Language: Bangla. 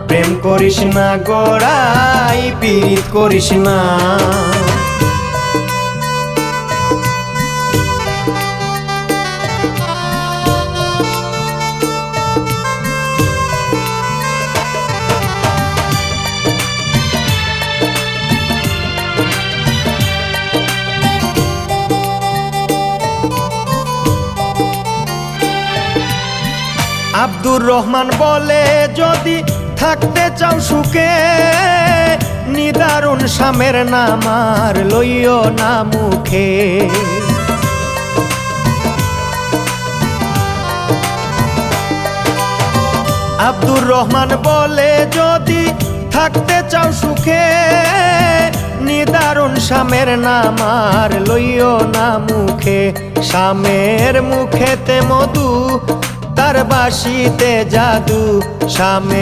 প্রেম করিস না গোড়াই পীড়িত করিস না। আব্দুর রহমান বলে যদি থাকতে চাও সুখে, নিদারুণ স্বামের নাম আর লইও না মুখে। আব্দুর রহমান বলে যদি থাকতে চাও সুখে, নিদারুণ স্বামের নাম আর লইও না মুখে। স্বামের মুখেতে মধু, তার বাঁশিতে জাদু, স্বামী